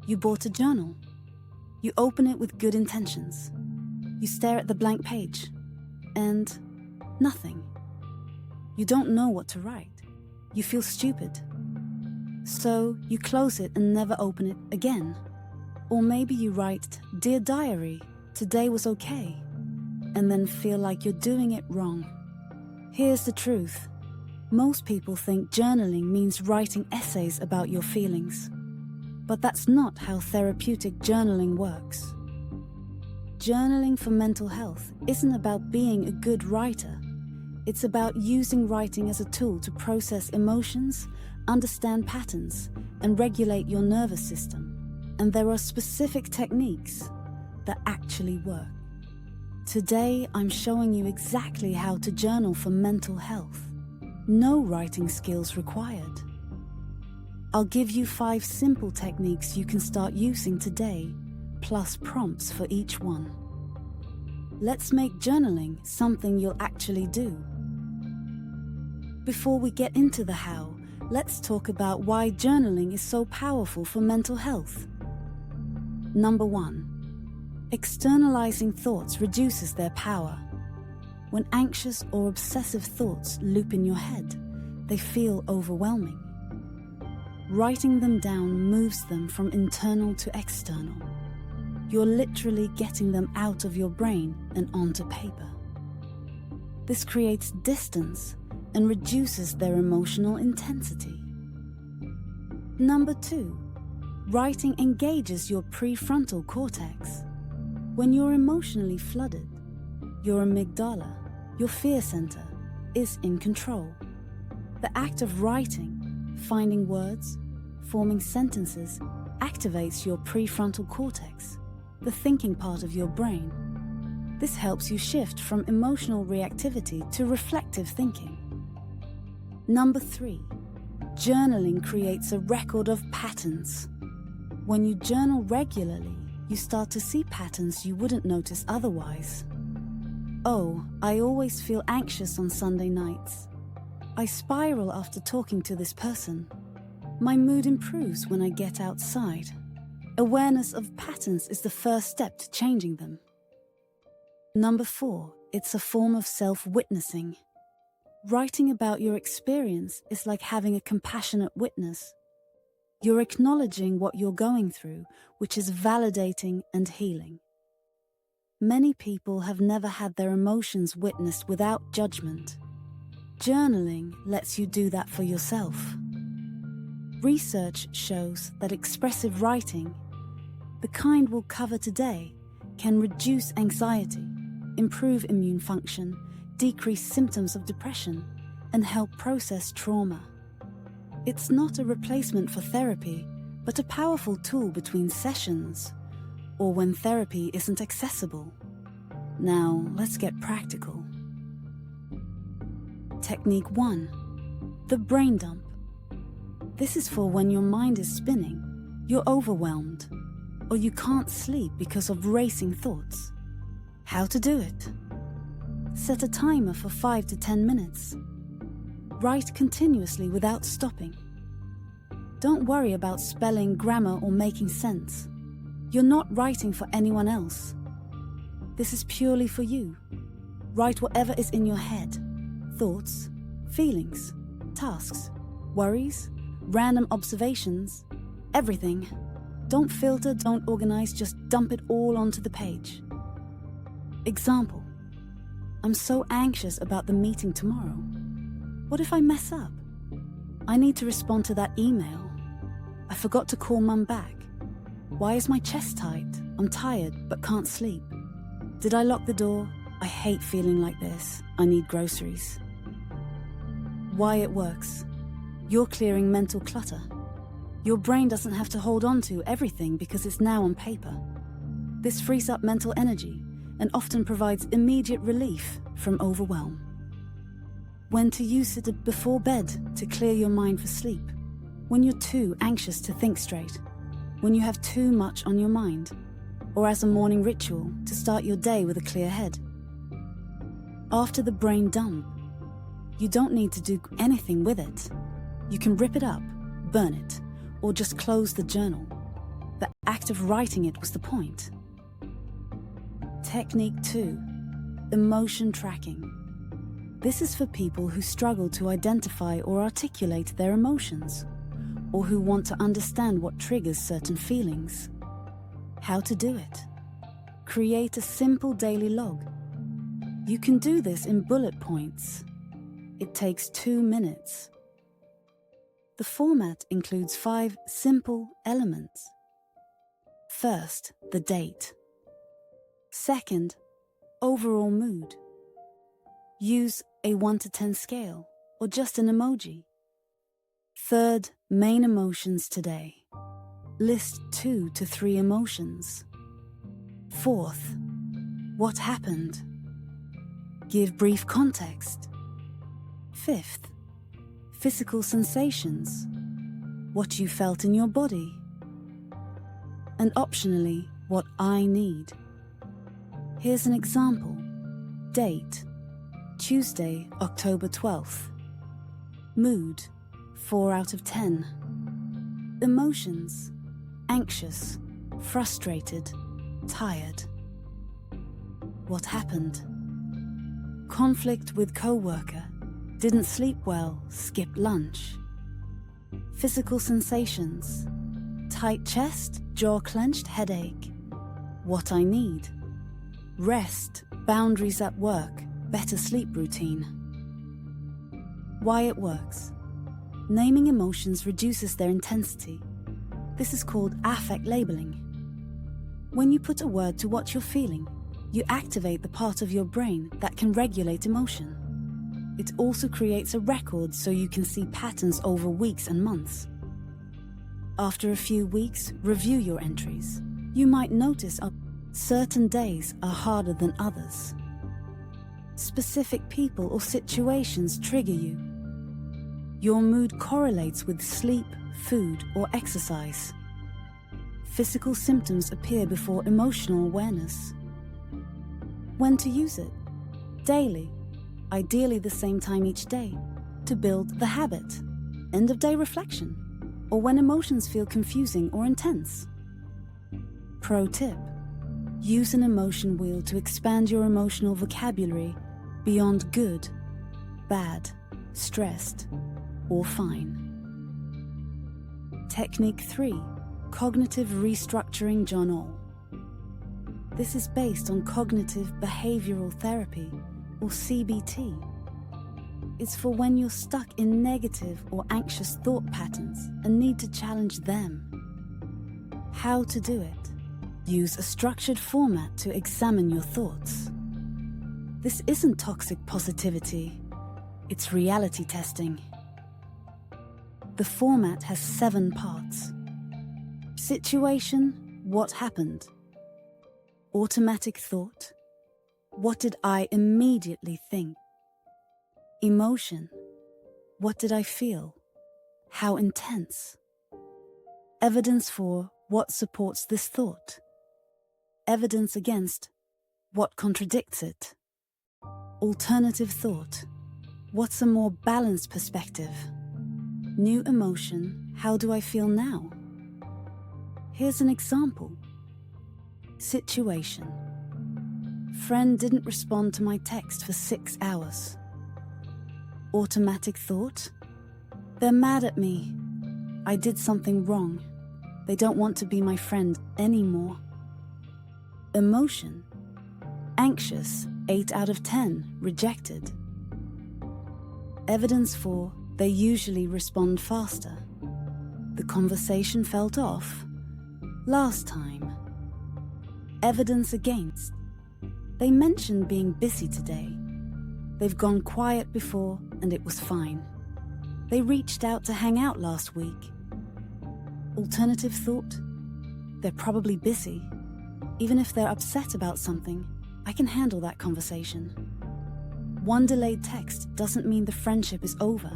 You bought a journal. You open it with good intentions. You stare at the blank page, and nothing. You don't know what to write. You feel stupid. So you close it and never open it again. Or maybe you write, "Dear Diary, today was okay," and then feel like you're doing it wrong. Here's the truth. Most people think journaling means writing essays about your feelings. But that's not how therapeutic journaling works. Journaling for mental health isn't about being a good writer. It's about using writing as a tool to process emotions, understand patterns, and regulate your nervous system. And there are specific techniques that actually work. Today, I'm showing you exactly how to journal for mental health. No writing skills required. I'll give you 5 simple techniques you can start using today, plus prompts for each one. Let's make journaling something you'll actually do. Before we get into the how, let's talk about why journaling is so powerful for mental health. Number 1. Externalizing thoughts reduces their power. When anxious or obsessive thoughts loop in your head, they feel overwhelming. Writing them down moves them from internal to external. You're literally getting them out of your brain and onto paper. This creates distance and reduces their emotional intensity. Number 2. Writing engages your prefrontal cortex. When you're emotionally flooded, your amygdala, your fear center, is in control. The act of writing, finding words, forming sentences, activates your prefrontal cortex, the thinking part of your brain. This helps you shift from emotional reactivity to reflective thinking. Number 3. Journaling creates a record of patterns. When you journal regularly, you start to see patterns you wouldn't notice otherwise. Oh, I always feel anxious on Sunday nights. I spiral after talking to this person. My mood improves when I get outside. Awareness of patterns is the first step to changing them. Number 4, it's a form of self-witnessing. Writing about your experience is like having a compassionate witness. You're acknowledging what you're going through, which is validating and healing. Many people have never had their emotions witnessed without judgment. Journaling lets you do that for yourself. Research shows that expressive writing, the kind we'll cover today, can reduce anxiety, improve immune function, decrease symptoms of depression, and help process trauma. It's not a replacement for therapy, but a powerful tool between sessions, or when therapy isn't accessible. Now, let's get practical. Technique 1. The brain dump. This is for when your mind is spinning, you're overwhelmed, or you can't sleep because of racing thoughts. How to do it? Set a timer for 5 to 10 minutes. Write continuously without stopping. Don't worry about spelling, grammar, or making sense. You're not writing for anyone else. This is purely for you. Write whatever is in your head. Thoughts, feelings, tasks, worries, random observations, everything. Don't filter, don't organize, just dump it all onto the page. Example: I'm so anxious about the meeting tomorrow. What if I mess up? I need to respond to that email. I forgot to call Mum back. Why is my chest tight? I'm tired but can't sleep. Did I lock the door? I hate feeling like this. I need groceries. Why it works. You're clearing mental clutter. Your brain doesn't have to hold on to everything because it's now on paper. This frees up mental energy and often provides immediate relief from overwhelm. When to use it before bed to clear your mind for sleep. When you're too anxious to think straight. When you have too much on your mind. Or as a morning ritual to start your day with a clear head. After the brain dump, you don't need to do anything with it. You can rip it up, burn it, or just close the journal. The act of writing it was the point. Technique 2. Emotion tracking. This is for people who struggle to identify or articulate their emotions, or who want to understand what triggers certain feelings. How to do it? Create a simple daily log. You can do this in bullet points. It takes 2 minutes. The format includes 5 simple elements. First, the date. Second, overall mood. Use a 1 to 10 scale or just an emoji. Third, main emotions today. List 2 to 3 emotions. Fourth, what happened? Give brief context. Fifth, physical sensations. What you felt in your body. And optionally, what I need. Here's an example. Date, Tuesday, October 12th. Mood, 4 out of 10. Emotions, anxious, frustrated, tired. What happened? Conflict with coworker, didn't sleep well, skipped lunch. Physical sensations, tight chest, jaw clenched, headache. What I need? Rest, boundaries at work, better sleep routine. Why it works. Naming emotions reduces their intensity. This is called affect labeling. When you put a word to what you're feeling, you activate the part of your brain that can regulate emotion. It also creates a record so you can see patterns over weeks and months. After a few weeks, review your entries. You might notice certain days are harder than others. Specific people or situations trigger you. Your mood correlates with sleep, food, or exercise. Physical symptoms appear before emotional awareness. When to use it? Daily, ideally the same time each day, to build the habit. End-of-day reflection, or when emotions feel confusing or intense. Pro tip: use an emotion wheel to expand your emotional vocabulary beyond good, bad, stressed, or fine. Technique 3. Cognitive Restructuring Journal. This is based on cognitive behavioral therapy, or CBT. It's for when you're stuck in negative or anxious thought patterns and need to challenge them. How to do it? Use a structured format to examine your thoughts. This isn't toxic positivity, it's reality testing. The format has 7 parts. Situation, what happened? Automatic thought, what did I immediately think? Emotion, what did I feel? How intense? Evidence for, what supports this thought? Evidence against, what contradicts it? Alternative thought, what's a more balanced perspective? New emotion, how do I feel now? Here's an example. Situation. Friend didn't respond to my text for 6 hours. Automatic thought. They're mad at me. I did something wrong. They don't want to be my friend anymore. Emotion. Anxious, 8 out of 10, rejected. Evidence for, they usually respond faster. The conversation felt off. Last time. Evidence against. They mentioned being busy today. They've gone quiet before and it was fine. They reached out to hang out last week. Alternative thought. They're probably busy. Even if they're upset about something, I can handle that conversation. One delayed text doesn't mean the friendship is over.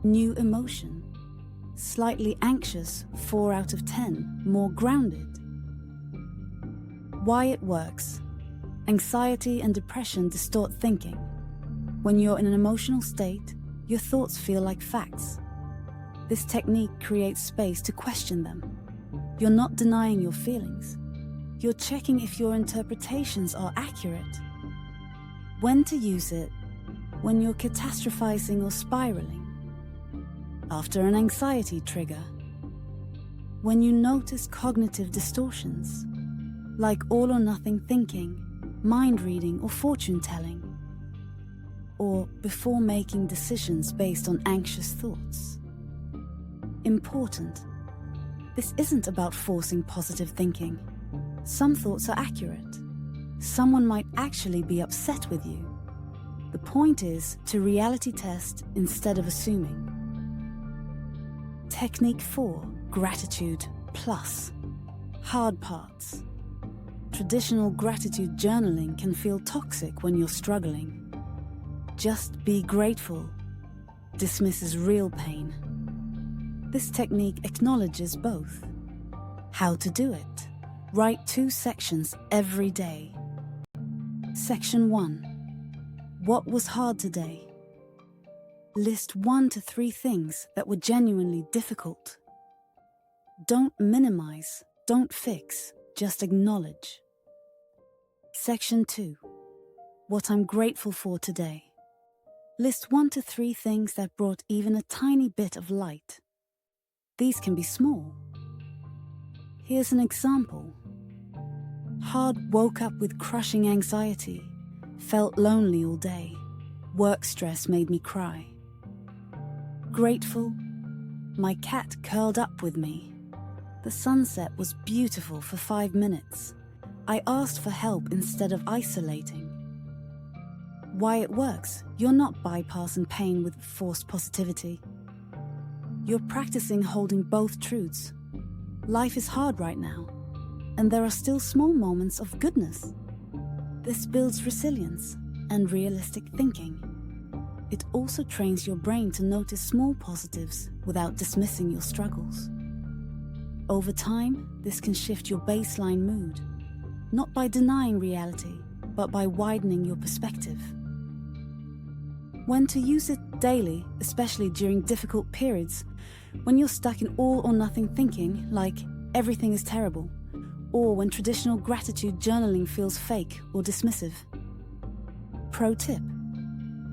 New emotion. Slightly anxious, 4 out of 10, more grounded. Why it works. Anxiety and depression distort thinking. When you're in an emotional state, your thoughts feel like facts. This technique creates space to question them. You're not denying your feelings. You're checking if your interpretations are accurate. When to use it: when you're catastrophizing or spiraling, after an anxiety trigger, when you notice cognitive distortions, like all or nothing thinking, mind reading, or fortune telling, or before making decisions based on anxious thoughts. Important: this isn't about forcing positive thinking. Some thoughts are accurate. Someone might actually be upset with you. The point is to reality test instead of assuming. Technique 4: Gratitude Plus. Hard parts. Traditional gratitude journaling can feel toxic when you're struggling. Just be grateful dismisses real pain. This technique acknowledges both. How to do it: write 2 sections every day. Section 1: What was hard today? List 1 to 3 things that were genuinely difficult. Don't minimize, don't fix, just acknowledge. Section 2: What I'm grateful for today. List 1 to 3 things that brought even a tiny bit of light. These can be small. Here's an example. Hard woke up with crushing anxiety. Felt lonely all day. Work stress made me cry. Grateful: my cat curled up with me. The sunset was beautiful for 5 minutes. I asked for help instead of isolating. Why it works: you're not bypassing pain with forced positivity. You're practicing holding both truths. Life is hard right now, and there are still small moments of goodness. This builds resilience and realistic thinking. It also trains your brain to notice small positives without dismissing your struggles. Over time, this can shift your baseline mood, not by denying reality, but by widening your perspective. When to use it daily, especially during difficult periods, when you're stuck in all or nothing thinking, like everything is terrible, or when traditional gratitude journaling feels fake or dismissive. Pro tip: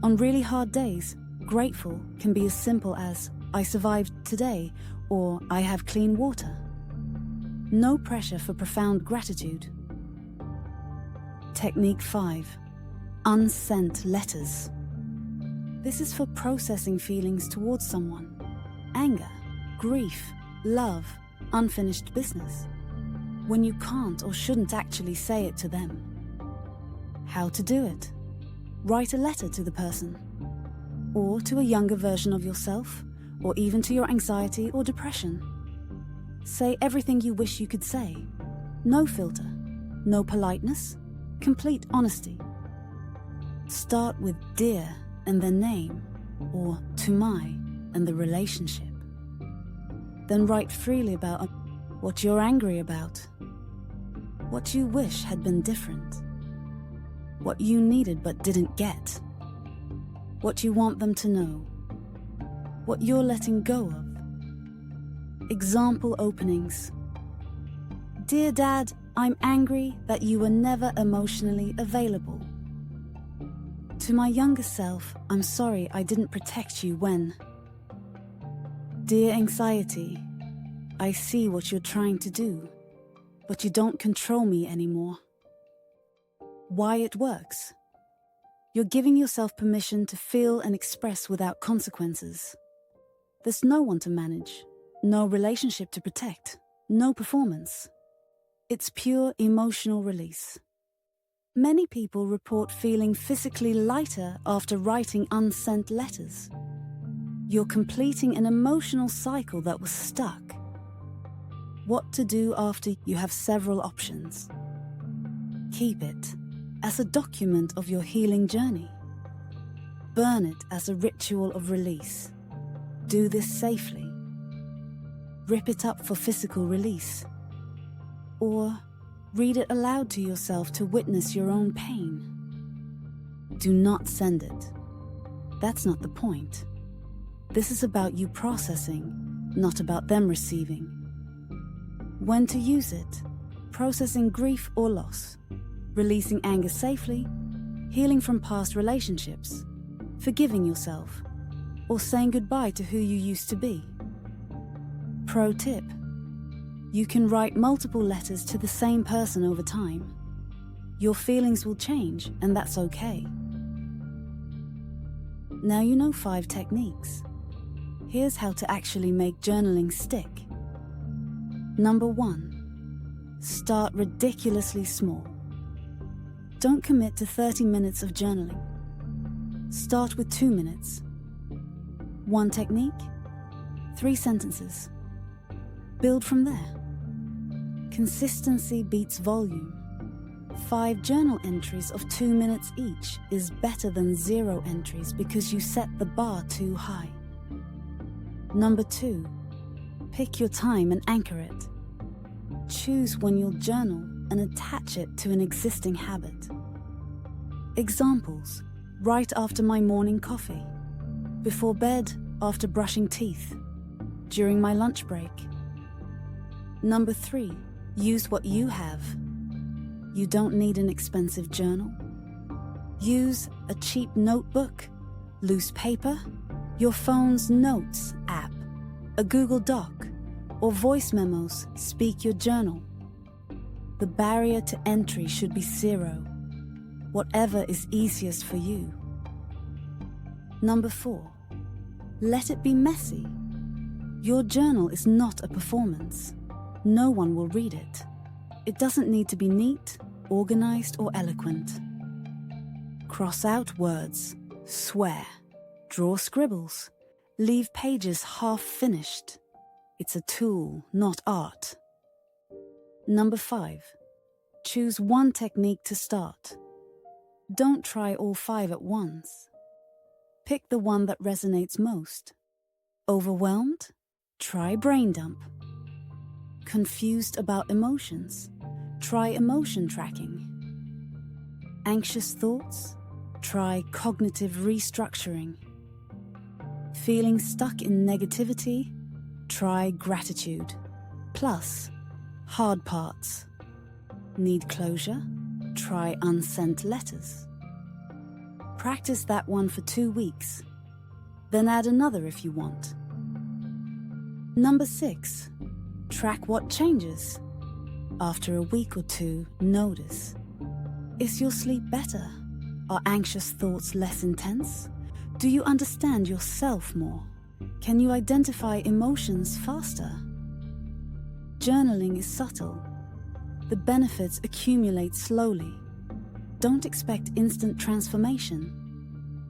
on really hard days, grateful can be as simple as "I survived today" or "I have clean water." No pressure for profound gratitude. Technique 5: Unsent Letters. This is for processing feelings towards someone: anger, grief, love, unfinished business, when you can't or shouldn't actually say it to them. How to do it: write a letter to the person, or to a younger version of yourself, or even to your anxiety or depression. Say everything you wish you could say. No filter, no politeness, complete honesty. Start with "dear" and the name, or "to my" and the relationship. Then write freely about what you're angry about, what you wish had been different, what you needed but didn't get, what you want them to know, what you're letting go of. Example openings: "Dear Dad, I'm angry that you were never emotionally available. To my younger self, I'm sorry I didn't protect you when. Dear Anxiety, I see what you're trying to do, but you don't control me anymore." Why it works: you're giving yourself permission to feel and express without consequences. There's no one to manage, no relationship to protect, no performance. It's pure emotional release. Many people report feeling physically lighter after writing unsent letters. You're completing an emotional cycle that was stuck. What to do after: you have several options. Keep it as a document of your healing journey. Burn it as a ritual of release. Do this safely. Rip it up for physical release. Or read it aloud to yourself to witness your own pain. Do not send it. That's not the point. This is about you processing, not about them receiving. when to use it, processing grief or loss, releasing anger safely, healing from past relationships, forgiving yourself, or saying goodbye to who you used to be. Pro tip: you can write multiple letters to the same person over time. Your feelings will change, and that's okay. Now you know 5 techniques. Here's how to actually make journaling stick. Number 1. Start ridiculously small. Don't commit to 30 minutes of journaling. Start with 2 minutes. 1 technique, 3 sentences. Build from there. Consistency beats volume. 5 journal entries of 2 minutes each is better than 0 entries because you set the bar too high. Number 2. Pick your time and anchor it. Choose when you'll journal and attach it to an existing habit. Examples: right after my morning coffee, before bed after brushing teeth, during my lunch break. Number 3. Use what you have. You don't need an expensive journal. Use a cheap notebook, loose paper, your phone's notes app, a Google Doc, or voice memos. Speak your journal. The barrier to entry should be 0. Whatever is easiest for you. Number 4. Let it be messy. Your journal is not a performance. No one will read it. It doesn't need to be neat, organized, or eloquent. Cross out words, swear, draw scribbles, leave pages half-finished. It's a tool, not art. Number 5. Choose 1 technique to start. Don't try all 5 at once. Pick the one that resonates most. Overwhelmed? Try brain dump. Confused about emotions? Try emotion tracking. Anxious thoughts? Try cognitive restructuring. Feeling stuck in negativity? Try gratitude. Plus, hard parts. Need closure? Try Unsent Letters. Practice that one for 2 weeks. Then add another if you want. Number 6. Track what changes. After a week or 2, notice. Is your sleep better? Are anxious thoughts less intense? Do you understand yourself more? Can you identify emotions faster? Journaling is subtle. The benefits accumulate slowly. Don't expect instant transformation.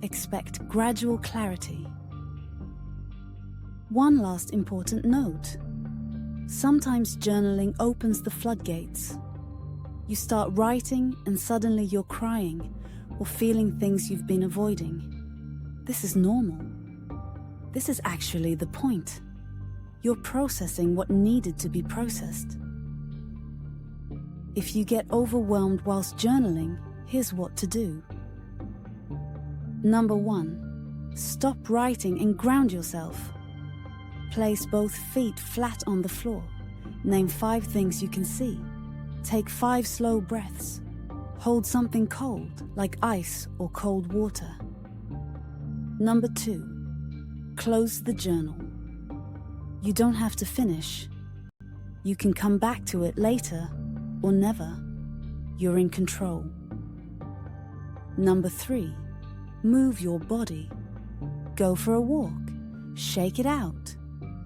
Expect gradual clarity. One last important note. Sometimes journaling opens the floodgates. You start writing and suddenly you're crying or feeling things you've been avoiding. This is normal. This is actually the point. You're processing what needed to be processed. If you get overwhelmed whilst journaling, here's what to do. Number 1. Stop writing and ground yourself. Place both feet flat on the floor. Name 5 things you can see. Take 5 slow breaths. Hold something cold, like ice or cold water. Number 2. Close the journal. You don't have to finish. You can come back to it later or never. You're in control. Number 3. Move your body. Go for a walk. Shake it out.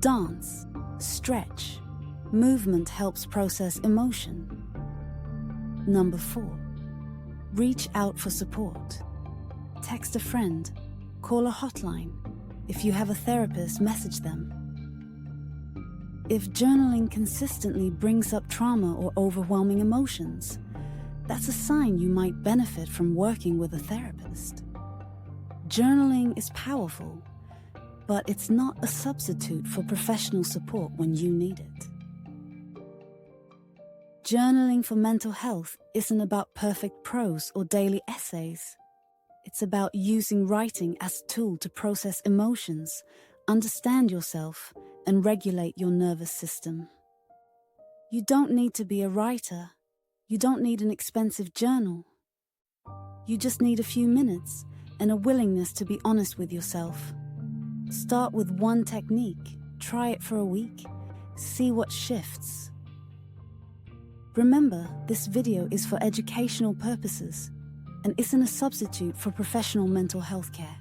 Dance. Stretch. Movement helps process emotion. Number 4. Reach out for support. Text a friend. Call a hotline. If you have a therapist, message them. If journaling consistently brings up trauma or overwhelming emotions, that's a sign you might benefit from working with a therapist. Journaling is powerful, but it's not a substitute for professional support when you need it. Journaling for mental health isn't about perfect prose or daily essays. It's about using writing as a tool to process emotions, understand yourself, and regulate your nervous system. You don't need to be a writer. You don't need an expensive journal. You just need a few minutes and a willingness to be honest with yourself. Start with one technique, try it for a week, see what shifts. Remember, this video is for educational purposes and isn't a substitute for professional mental health care.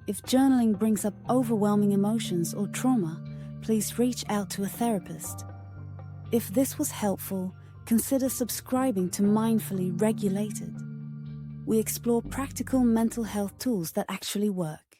If journaling brings up overwhelming emotions or trauma, please reach out to a therapist. If this was helpful, consider subscribing to Mindfully Regulated. We explore practical mental health tools that actually work.